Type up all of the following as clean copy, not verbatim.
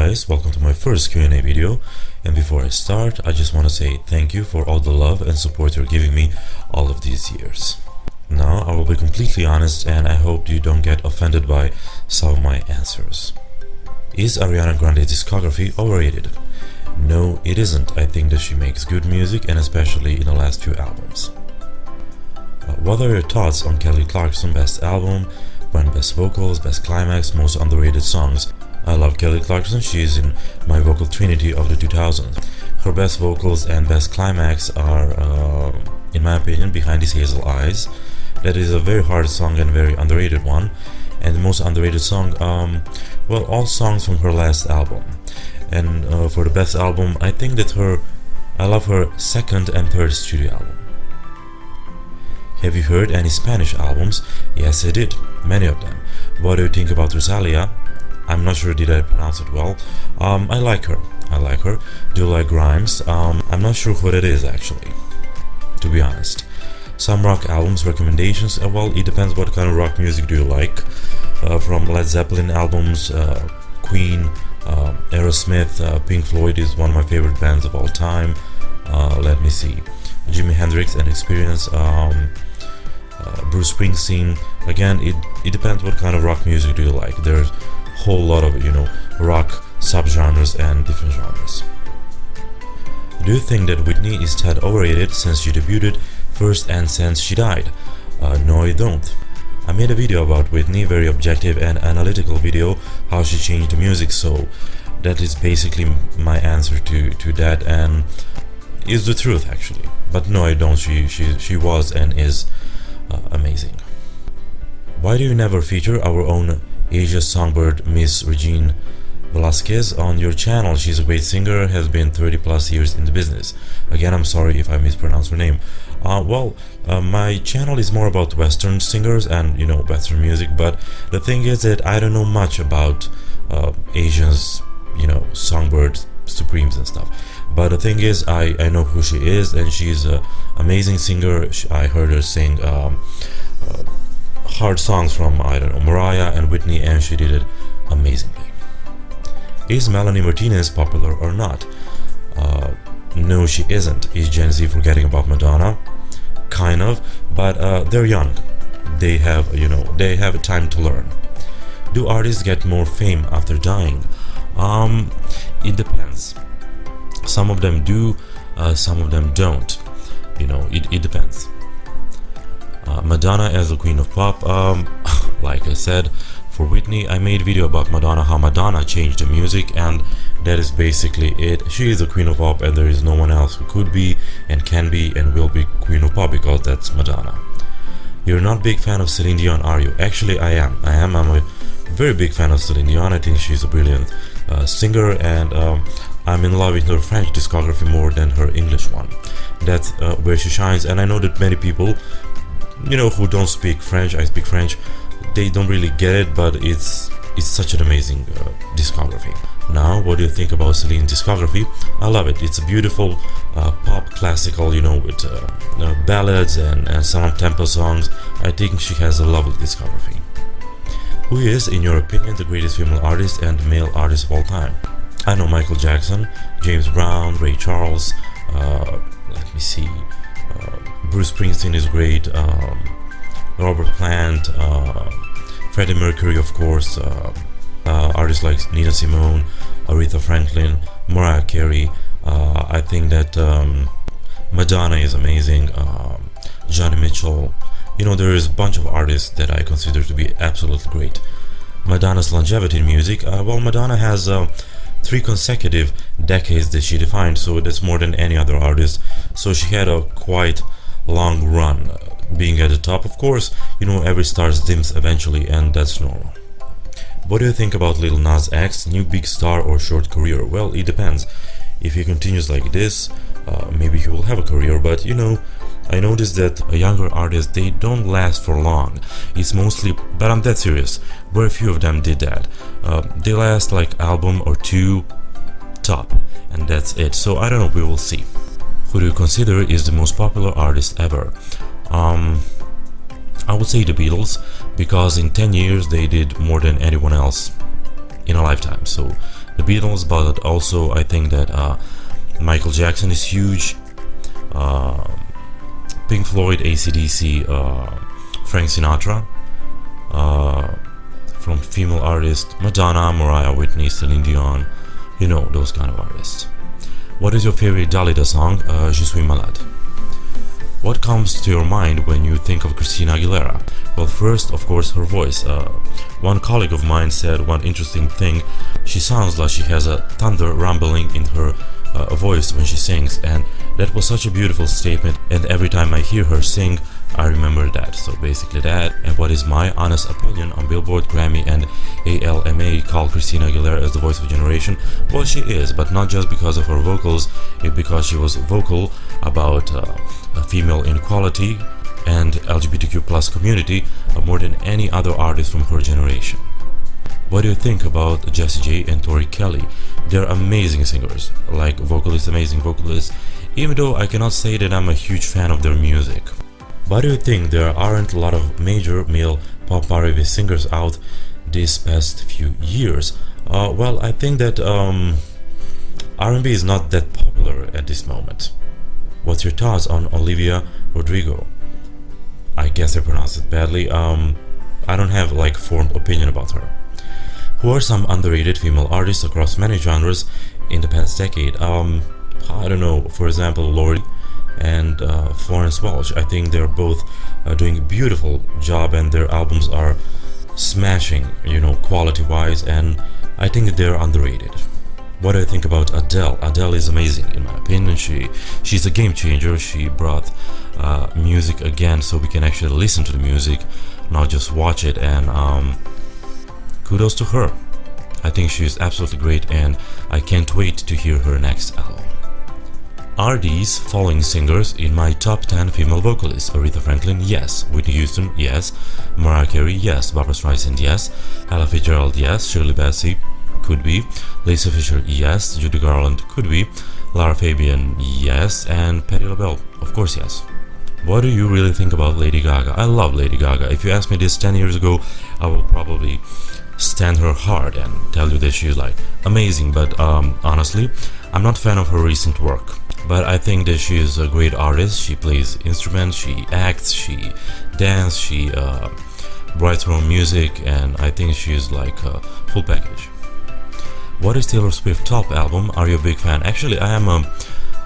guys, welcome to my first Q&A video, and before I start I just want to say thank you for all the love and support you're giving me all of these years. Now I will be completely honest and I hope you don't get offended by some of my answers. Is Ariana Grande's discography overrated? No, it isn't. I think that she makes good music, and especially in the last few albums. What are your thoughts on Kelly Clarkson best album, when best vocals, best climax, most underrated songs? I love Kelly Clarkson, she is in my vocal trinity of the 2000s. Her best vocals and best climax are, in my opinion, Behind These Hazel Eyes. That is a very hard song and very underrated one. And the most underrated song, well, all songs from her last album. And for the best album, I think that I love her second and third studio album. Have you heard any Spanish albums? Yes, I did, many of them. What do you think about Rosalia? I'm not sure did I pronounce it well. I like her. Do you like Grimes? I'm not sure who that is actually, to be honest. Some rock albums recommendations, well, it depends what kind of rock music do you like. From Led Zeppelin albums, Queen, Aerosmith, Pink Floyd is one of my favorite bands of all time. Let me see, Jimi Hendrix and Experience, Bruce Springsteen. Again, it depends what kind of rock music do you like. There's whole lot of rock subgenres and different genres. Do you think that Whitney is tad overrated since she debuted first and since she died? No, I don't. I made a video about Whitney, very objective and analytical video, how she changed the music, so that is basically my answer to that, and is the truth actually. But no, I don't. She was and is amazing. Why do you never feature our own Asia songbird Miss Regine Velasquez on your channel? She's a great singer, has been 30 plus years in the business. Again, I'm sorry if I mispronounced her name. My channel is more about Western singers and Western music, but the thing is that I don't know much about Asians, songbird supremes and stuff. But the thing is, I know who she is, and she's an amazing singer. I heard her sing hard songs from, Mariah and Whitney, and she did it amazingly. Is Melanie Martinez popular or not? No, she isn't. Is Gen Z forgetting about Madonna? Kind of, but they're young. They have, they have time to learn. Do artists get more fame after dying? It depends. Some of them do, some of them don't. It depends. Madonna as the queen of pop, like I said, for Whitney, I made a video about Madonna, how Madonna changed the music, and that is basically it. She is the queen of pop, and there is no one else who could be and can be and will be queen of pop, because that's Madonna. You're not a big fan of Celine Dion, are you? Actually, I am. I'm a very big fan of Celine Dion. I think she's a brilliant singer, and I'm in love with her French discography more than her English one. That's where she shines, and I know that many people, who don't speak French, I speak French, they don't really get it, but it's such an amazing discography. Now, what do you think about Celine's discography? I love it. It's a beautiful pop classical, with ballads and some tempo songs. I think she has a lovely discography. Who is, in your opinion, the greatest female artist and male artist of all time? I know Michael Jackson, James Brown, Ray Charles, let me see, Bruce Springsteen is great, Robert Plant, Freddie Mercury, of course, artists like Nina Simone, Aretha Franklin, Mariah Carey. I think that Madonna is amazing, Johnny Mitchell. There is a bunch of artists that I consider to be absolutely great. Madonna's longevity in music, well, Madonna has 3 consecutive decades that she defined, so that's more than any other artist. So she had a quite long run being at the top. Of course, every star dims eventually, and that's normal. What do you think about Lil Nas X, new big star or short career? Well, it depends. If he continues like this, maybe he will have a career, but I noticed that younger artists, they don't last for long. It's mostly, but I'm dead serious, very few of them did that. They last like album or 2 top, and that's it. So I don't know, we will see. Who do you consider is the most popular artist ever? I would say the Beatles, because in 10 years they did more than anyone else in a lifetime. So the Beatles, but also I think that Michael Jackson is huge, Pink Floyd, AC/DC, Frank Sinatra. From female artists, Madonna, Mariah, Whitney, Celine Dion, you know, those kind of artists. What is your favorite Dalida song? Je suis malade. What comes to your mind when you think of Christina Aguilera? Well, first, of course, her voice. One colleague of mine said one interesting thing. She sounds like she has a thunder rumbling in her voice when she sings, and that was such a beautiful statement, and every time I hear her sing, I remember that. So basically that. And what is my honest opinion on Billboard, Grammy and ALMA call Christina Aguilera as the voice of a generation? Well, she is, but not just because of her vocals, it's because she was vocal about female inequality and LGBTQ plus community more than any other artist from her generation. What do you think about Jessie J and Tori Kelly? They're amazing singers, like vocalists, amazing vocalists, even though I cannot say that I'm a huge fan of their music. Why do you think there aren't a lot of major male pop R&B singers out these past few years? Well, I think that R&B is not that popular at this moment. What's your thoughts on Olivia Rodrigo? I guess I pronounced it badly. I don't have like formed opinion about her. Who are some underrated female artists across many genres in the past decade? I don't know, for example, Lori and Florence Welch. I think they're both doing a beautiful job, and their albums are smashing, you know, quality-wise, and I think they're underrated. What do I think about Adele? Adele is amazing, in my opinion. She's a game changer. She brought music again, so we can actually listen to the music, not just watch it, and kudos to her. I think she's absolutely great, and I can't wait to hear her next album. Are these following singers in my top 10 female vocalists? Aretha Franklin, yes. Whitney Houston, yes. Mariah Carey, yes. Barbra Streisand, yes. Ella Fitzgerald, yes. Shirley Bassey, could be. Lisa Fisher, yes. Judy Garland, could be. Lara Fabian, yes. And Patti LaBelle, of course, yes. What do you really think about Lady Gaga? I love Lady Gaga. If you asked me this 10 years ago, I will probably stand her hard and tell you that she's like amazing, but honestly, I'm not a fan of her recent work. But I think that she is a great artist. She plays instruments, she acts, she dances, she writes her own music, and I think she's like a full package. What is Taylor Swift's top album? Are you a big fan? Actually, I am a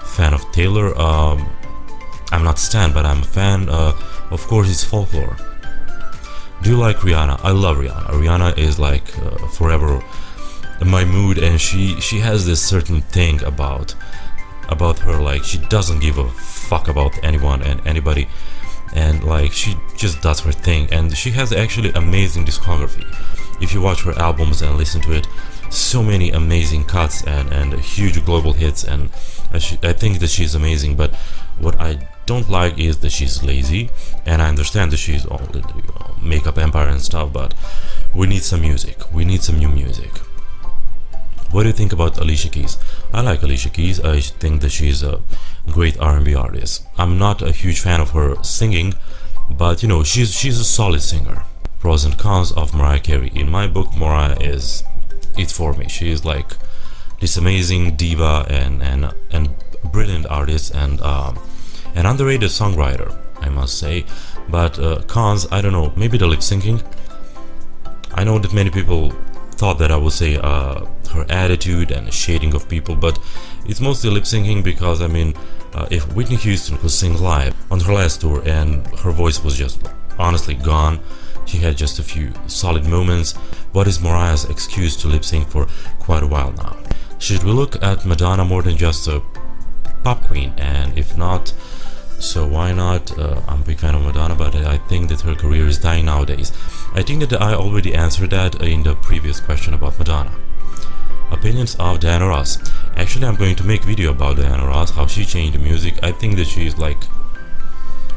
fan of Taylor. I'm not Stan, but I'm a fan. Of course, it's Folklore. Do you like Rihanna? I love Rihanna. Rihanna is like forever in my mood, and she has this certain thing about her, like she doesn't give a fuck about anyone and anybody, and like she just does her thing, and she has actually amazing discography. If you watch her albums and listen to it, so many amazing cuts and huge global hits, and I think that she's amazing. But what I don't like is that she's lazy, and I understand that she's all the makeup empire and stuff, but we need some music, we need some new music. What do you think about Alicia Keys? I like Alicia Keys. I think that she's a great R&B artist. I'm not a huge fan of her singing, but you know, she's a solid singer. Pros and cons of Mariah Carey. In my book, Mariah is it for me. She is like this amazing diva and brilliant artist, and an underrated songwriter, I must say. But cons, I don't know, maybe the lip syncing. I know that many people thought that I would say her attitude and the shading of people, but it's mostly lip syncing, because I mean, if Whitney Houston could sing live on her last tour and her voice was just honestly gone, she had just a few solid moments. What is Mariah's excuse to lip sync for quite a while now? Should we look at Madonna more than just a pop queen? And if not, so why not? I'm a big fan of Madonna, but I think that her career is dying nowadays. I think that I already answered that in the previous question about Madonna. Opinions of Diana Ross. Actually, I'm going to make a video about Diana Ross, how she changed the music. I think that she is like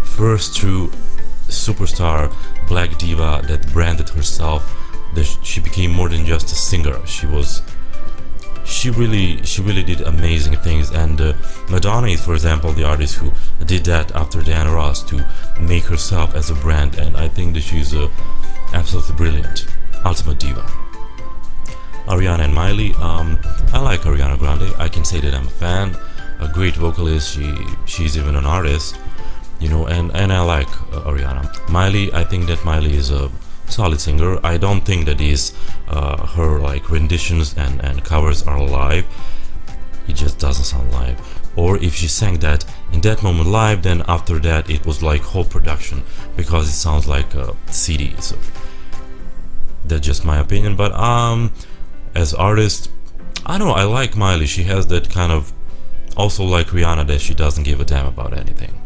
first true superstar black diva that branded herself, that she became more than just a singer. She really did amazing things, and Madonna is, for example, the artist who did that after Diana Ross to make herself as a brand, and I think that she's absolutely brilliant, ultimate diva. Ariana and Miley. I like Ariana Grande. I can say that I'm a fan. A great vocalist. She's even an artist, you know. And I like Ariana. Miley, I think that Miley is a solid singer. I don't think that her like renditions and covers are live. It just doesn't sound live. Or if she sang that in that moment live, then after that it was like whole production, because it sounds like a CD. So that's just my opinion. But as artist, I don't know, I like Miley. She has that kind of, also like Rihanna, that she doesn't give a damn about anything.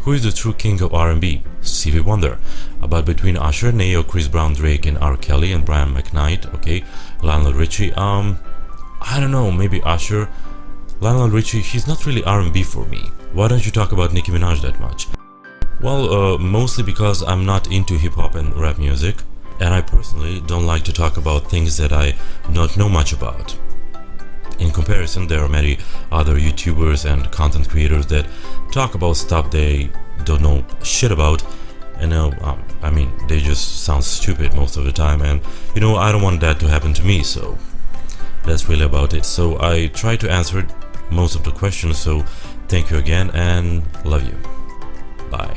Who is the true king of R&B? Stevie Wonder. But between Usher, Neo, Chris Brown, Drake, and R. Kelly and Brian McKnight, okay, Lionel Richie, I don't know, maybe Usher. Lionel Richie, he's not really R&B for me. Why don't you talk about Nicki Minaj that much? Well, mostly because I'm not into hip-hop and rap music, and I personally don't like to talk about things that I don't know much about. In comparison, there are many other YouTubers and content creators that talk about stuff they don't know shit about, and I mean, they just sound stupid most of the time, and you know, I don't want that to happen to me, so that's really about it. So I try to answer most of the questions, so thank you again and love you. Bye.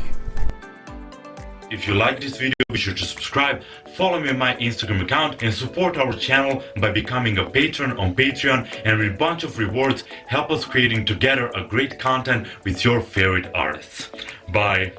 If you like this video, be sure to subscribe, follow me on my Instagram account, and support our channel by becoming a patron on Patreon, and with a bunch of rewards help us creating together a great content with your favorite artists. Bye.